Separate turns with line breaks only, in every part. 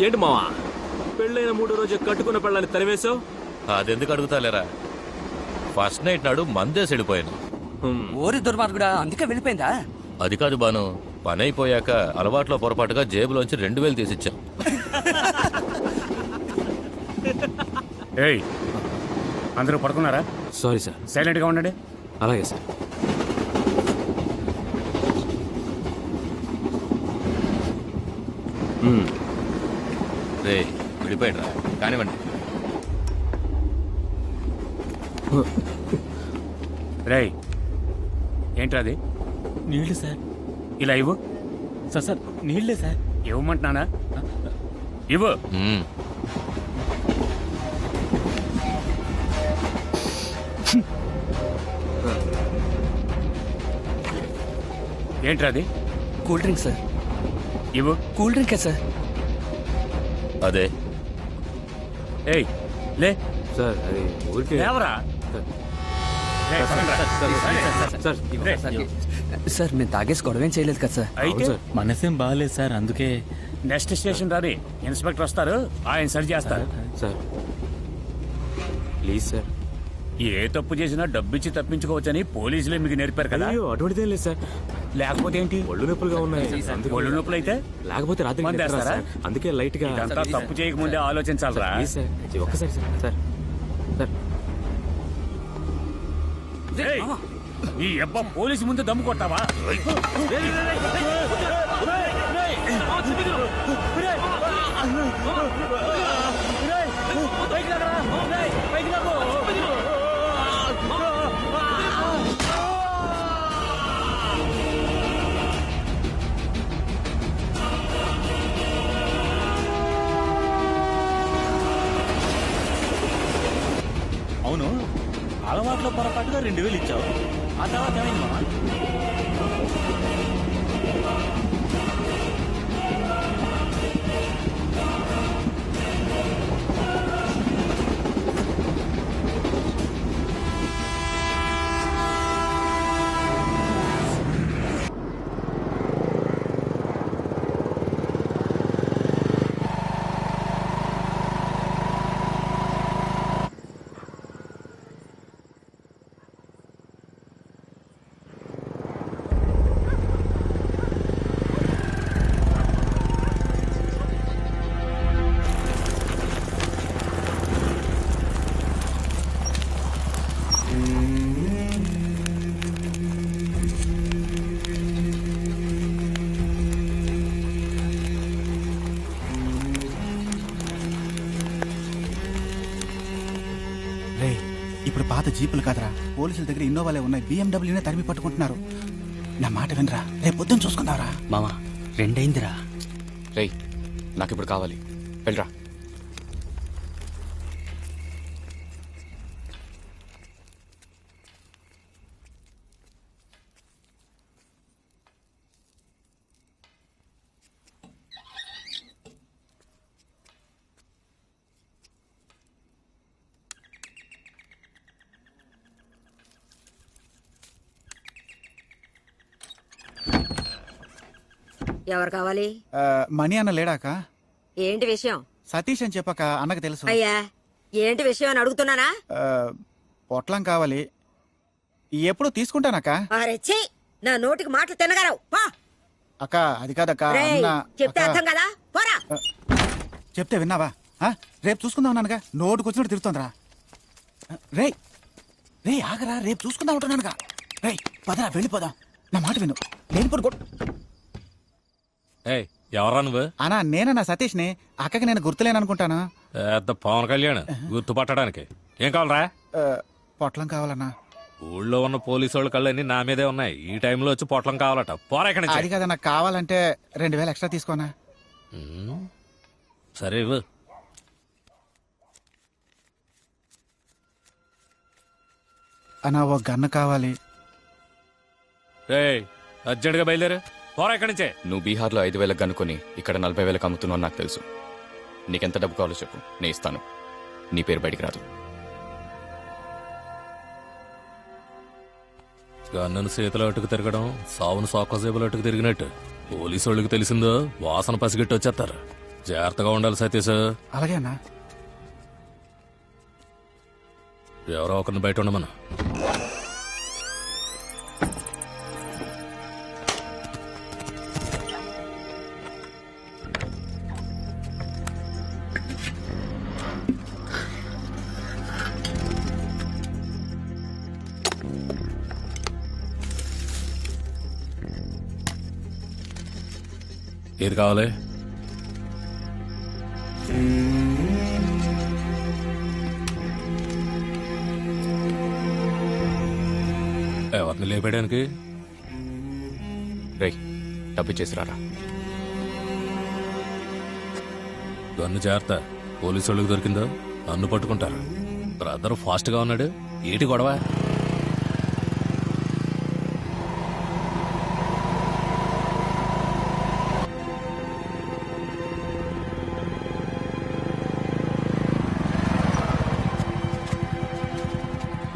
ఏంటి మావా, పెళ్ళైన 3 రోజు కట్టుకున్న పెళ్ళని తరివేశావు?
అదెందుకు అడుగుతాలేరా, ఫస్ట్ నైట్ నాడు మందేసి వెళ్ళిపోయాను.
ఓరి దుర్మార్గుడా, అందుకే వెళ్ళిపోయిందా?
అది కాదు బాను, పని అయిపోయాక అలవాట్లో పొరపాటుగా జేబులోంచి 2000 తీసిచ్చా.
ఏయ్, అందరూ పడుకున్నారా?
Sorry sir.
సైలెంట్గా ఉండండి.
అలాగే సార్.
రే విడిపోయాడు రా, కానివ్వండి.
రేయ్, ఏంట్రా అది?
నీళ్లు సార్.
ఇలా ఇవ్వు.
సార్ నీళ్లే సార్.
ఇవ్వమంటున్నానా? ఇవ్వు. ఏంట్రా అది?
Cool drink sir.
ఇవ్వు.
కూల్ డ్రింకే సార్.
అదే.
ఏయ్ లే
సార్ అది ఊరికే.
లేవరా. రేయ్, పదండ్రా.
సార్ మేము తాగేసి గొడవేం చేయలేదు కదా సార్.
అయితే
మనసేం బాగాలేదు సార్, అందుకే.
నెక్స్ట్ స్టేషన్ రాని ఇన్స్పెక్టర్ వస్తారు, ఆయన సరి చేస్తారు.
Sir please sir.
ఏ తప్పు చేసినా డబ్బిచ్చి తప్పించుకోవచ్చని పోలీసులే మీకు నేర్పారు కదా.
అయ్యో అటువంటిదేం లేదు సార్.
లేకపోతే ఏంటి?
ఒళ్ళు నొప్పులుగా ఉన్నాయి.
ఒళ్ళు నొప్పులు అయితే
లేకపోతే రాత్రి
మందు
నిద్ర రాదు
వేస్తారా?
సార్. అందుకే లైట్ గా.
ఇదంతా తప్పు చేయకముందే ఆలోచించాలరా.
ప్లీజ్ సార్, ఒక్కసారి సార్. Sir sir.
ఏయ్, ఈ అబ్బా పోలీసు ముందు దమ్ము కొట్టావా?
అవును, అలవాట్లో పొరపాటుగా 2000 ఇచ్చావు. ఆ తర్వాత ఏమైంది మామ?
ఇప్పుడు పాత జీపులు కాదరా, పోలీసుల దగ్గర ఇన్నోవాలే ఉన్నాయి. BMW తరిమి పట్టుకుంటున్నారు. నా మాట వినరా, రేపు పొద్దున్న చూసుకుందావరా.
మామా 2 అయిందిరా.
రేయ్, నాకు ఇప్పుడు కావాలి, వెళ్ళరా.
ఎవరు కావాలి?
మణి అన్న లేడాక?
ఏంటి విషయం?
సతీష్ అని చెప్పక అన్నకు తెలుసు.
అయ్యా, ఏంటి విషయం అని అడుగుతున్నానా?
పొట్లం కావాలి, ఎప్పుడు తీసుకుంటానక్క.
అరెచ్చి, నా నోటికి మాటలు తినగలవు.
అక్క అది కాదక్క.
చెప్తే అర్థం కదా, పోరా.
చెప్తే విన్నావా? రేపు చూసుకుందాం నాన్నగా. నోటుకు వచ్చినట్టు తిరుగుతుందిరా. రే రే ఆగరా, రేపు చూసుకుందాం ఉంటున్నానుగా. రే పదరా, వెళ్ళిపోదాం. నా మాట విను. లేనిపోడు
ఎవరా నువ్వు?
అన్నా నేనన్నా సతీష్ని. అక్కకి నేను గుర్తులేననుకుంటాను.
పెద్ద పవన్ కళ్యాణ్ గుర్తుపట్టడానికి. ఏం కావాలరా?
పొట్లం కావాలన్నా.
ఊళ్ళో ఉన్న పోలీసు వాళ్ళ కళ్ళన్నీ నా మీదే ఉన్నాయి. ఈ టైంలో వచ్చి పొట్లం కావాలట. పోరా ఇక్కడి నుంచి.
అది కదా, నాకు కావాలంటే 2000 ఎక్స్ట్రా తీసుకోనా.
సరే ఇవ్వు.
అన్నా ఓ గన్ను కావాలి.
అర్జెంట్ గా బయలుదేరు. పోరా ఇక్కడి నుంచే.
నువ్వు బీహార్లో 5000 కనుక్కొని ఇక్కడ 40,000 అమ్ముతున్నావు నాకు తెలుసు. నీకెంత డబ్బు కావాలో చెప్పు, నేను ఇస్తాను. నీ పేరు బయటికి రాదు.
గన్నను చేతిలో అటుకు తిరగడం సావును సోకసేపులో అటుకు తిరిగినట్టు. పోలీసు వాళ్ళకి తెలిసిందో వాసన పసిగట్టి వచ్చేస్తారు. జాగ్రత్తగా ఉండాలి సతీష్.
అలాగే అన్నా.
ఎవరో ఒకరిని బయట ఉండమను. ఏది కావాలి? ఎవరిని లేపేయడానికి?
రేయ్ డబ్బు చేసి రారా.
గన్ను జాగ్రత్త, పోలీసు వాళ్ళకి దొరికిందో నన్ను పట్టుకుంటారు. బ్రదర్ ఫాస్ట్ గా ఉన్నాడు, ఏటి గొడవ?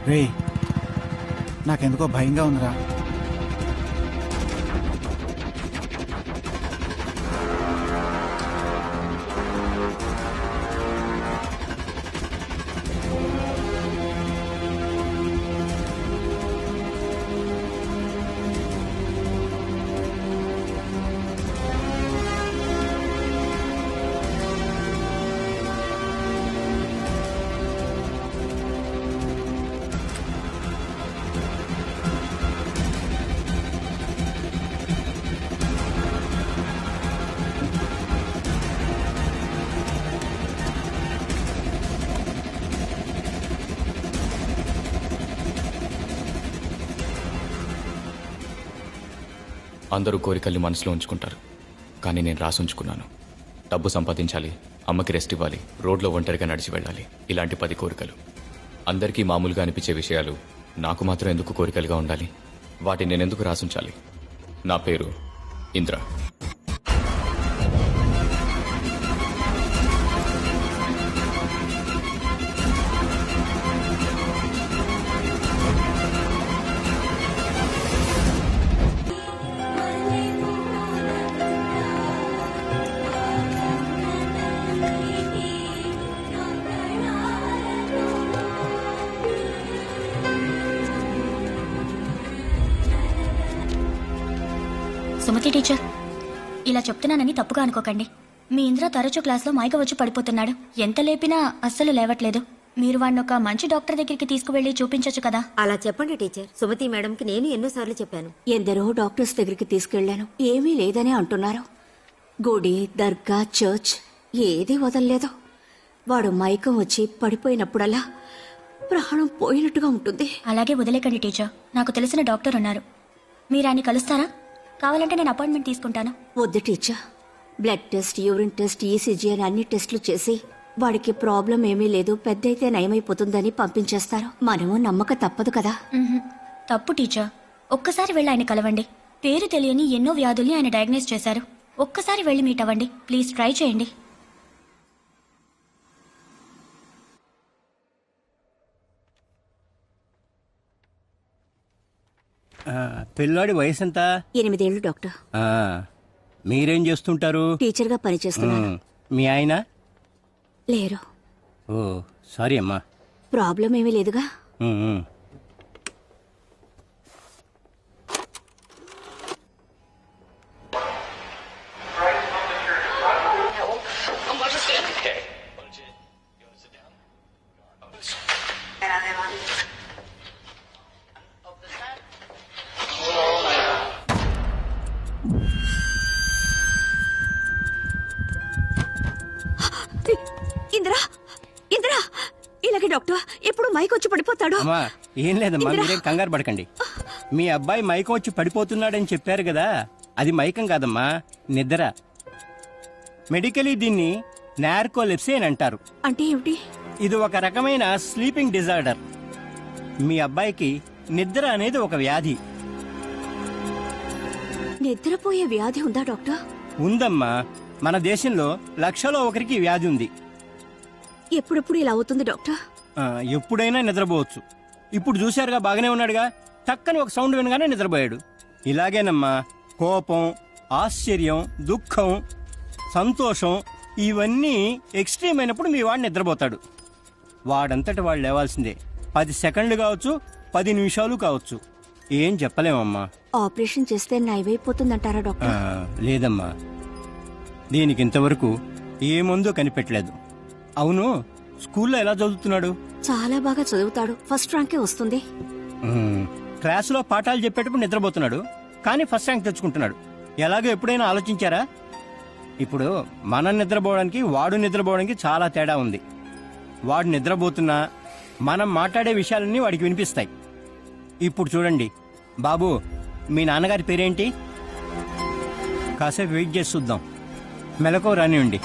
రే నాకెందుకో భయంగా ఉందిరా.
అందరూ కోరికల్ని మనసులో ఉంచుకుంటారు, కానీ నేను రాసి ఉంచుకున్నాను. డబ్బు సంపాదించాలి, అమ్మకి రెస్ట్ ఇవ్వాలి, రోడ్లో ఒంటరిగా నడిచి వెళ్ళాలి. ఇలాంటి 10 కోరికలు. అందరికీ మామూలుగా అనిపించే విషయాలు నాకు మాత్రం ఎందుకు కోరికలుగా ఉండాలి? వాటిని నేనెందుకు రాసుంచాలి? నా పేరు ఇంద్ర.
సుమతి టీచర్, ఇలా చెప్తున్నానని తప్పుగా అనుకోకండి. మీ ఇంద్ర తరచూ క్లాస్లో మైక వచ్చి పడిపోతున్నాడు. ఎంత లేపినా అస్సలు లేవట్లేదు. మీరు వాడిని ఒక మంచి డాక్టర్ దగ్గరికి తీసుకువెళ్లి చూపించొచ్చు కదా.
అలా చెప్పండి టీచర్. సుమతి మేడంకి నేను ఎన్నోసార్లు చెప్పాను.
ఎందరో డాక్టర్స్ దగ్గరికి తీసుకెళ్లాను, ఏమీ లేదని అంటున్నారు. గుడి, దర్గా, చర్చ్ ఏదీ వదల్లేదు. వాడు మైకం వచ్చి పడిపోయినప్పుడల్లా ప్రాణం పోయినట్టుగా ఉంటుంది.
అలాగే వదిలేకండి టీచర్. నాకు తెలిసిన డాక్టర్ ఉన్నారు, మీరు ఆయన కలుస్తారా? కావాలంటే నేను అపాయింట్మెంట్ తీసుకుంటాను.
వద్దు teacher. Blood test, urine test, ECG అని అన్ని టెస్టులు చేసి వాడికి ప్రాబ్లం ఏమీ లేదు, పెద్దయితే నయమైపోతుందని పంపించేస్తారు. మనము నమ్మక తప్పదు కదా.
తప్పు టీచర్. ఒక్కసారి వెళ్ళి ఆయన కలవండి. పేరు తెలియని ఎన్నో వ్యాధుల్ని ఆయన డయాగ్నోస్ చేశారు. ఒక్కసారి వెళ్ళి మీట్ అవ్వండి. ప్లీజ్ ట్రై చేయండి.
పిల్లాడి వయసు ఎంత?
8 ఏళ్ళు డాక్టర్.
మీరేం చేస్తుంటారు?
టీచర్గా పనిచేస్తున్నాను.
మీ ఆయన
లేరు.
ఓ సారీ అమ్మా.
ప్రాబ్లం ఏమీ లేదుగా. ఇంద్రా, ఇంద్రా, ఇలాగే డాక్టర్ ఎప్పుడు మైక్ వచ్చి పడిపోతాడు.
అమ్మా ఏం లేదమ్మా, మీరేం కంగారు పడకండి. మీ అబ్బాయి మైకం వచ్చి పడిపోతున్నాడని చెప్పారు కదా, అది మైకం కాదమ్మా, నిద్ర. మెడికలీ దీన్ని నార్కోలెప్సీ అని అంటారు.
అంటే ఏమిటి?
ఇది ఒక రకమైన స్లీపింగ్ డిజార్డర్. మీ అబ్బాయికి నిద్ర అనేది ఒక వ్యాధి.
నిద్రపోయే వ్యాధి ఉందా డాక్టర్?
ఉందమ్మా, మన దేశంలో 1,00,000లో ఒకరికి వ్యాధి ఉంది.
ఎప్పుడెప్పుడు ఇలా అవుతుంది డాక్టర్?
ఎప్పుడైనా నిద్రపోవచ్చు. ఇప్పుడు చూశారుగా, బాగానే ఉన్నాడుగా, టక్కని ఒక సౌండ్ వినగానే నిద్రపోయాడు. ఇలాగేనమ్మా కోపం, ఆశ్చర్యం, దుఃఖం, సంతోషం ఇవన్నీ ఎక్స్ట్రీమ్ అయినప్పుడు మీ వాడు నిద్రపోతాడు. వాడంతటి వాడు లేవాల్సిందే. 10 సెకండ్లు కావచ్చు, 10 నిమిషాలు కావచ్చు. ఏం చెప్పలేమమ్మా.
ఆపరేషన్ చేస్తే నయమైపోతుందంటారా
ఆ,
డాక్టర్?
లేదమ్మా, దీనికి ఇంతవరకు ఏ మందు కనిపెట్టలేదు. అవును, స్కూల్లో ఎలా చదువుతున్నాడు?
చాలా బాగా చదువుతాడు, ఫస్ట్ ర్యాంకే వస్తుంది.
క్లాసులో పాఠాలు చెప్పేటప్పుడు నిద్రపోతున్నాడు, కానీ ఫస్ట్ ర్యాంక్ తెచ్చుకుంటున్నాడు. ఎలాగో ఎప్పుడైనా ఆలోచించారా? ఇప్పుడు మనం నిద్రపోవడానికి వాడు నిద్రపోవడానికి చాలా తేడా ఉంది. వాడు నిద్రపోతున్నా మనం మాట్లాడే విషయాలన్నీ వాడికి వినిపిస్తాయి. ఇప్పుడు చూడండి బాబు, మీ నాన్నగారి పేరేంటి? కాసేపు వెయిట్ చేసి చూద్దాం. మెలకువ రానివ్వండి.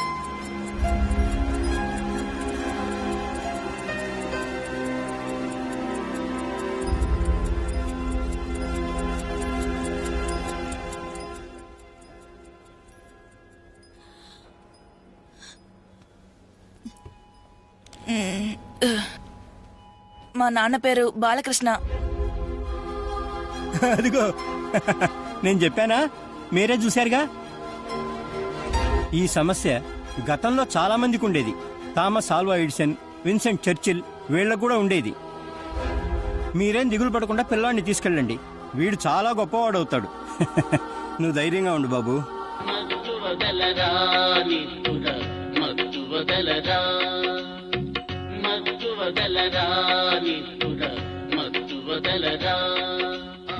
మా నాన్న పేరు బాలకృష్ణ.
అదిగో నేను చెప్పానా, మీరే చూశారుగా. ఈ సమస్య గతంలో చాలా మందికి ఉండేది. Thomas Alva Edison, Vincent Churchill వీళ్ళకు కూడా ఉండేది. మీరేం దిగులు పడకుండా పిల్లాడిని తీసుకెళ్ళండి, వీడు చాలా గొప్పవాడవుతాడు. నువ్వు ధైర్యంగా ఉండు బాబు.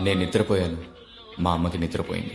నేను నిద్రపోయాను, మా అమ్మకి నిద్రపోయింది.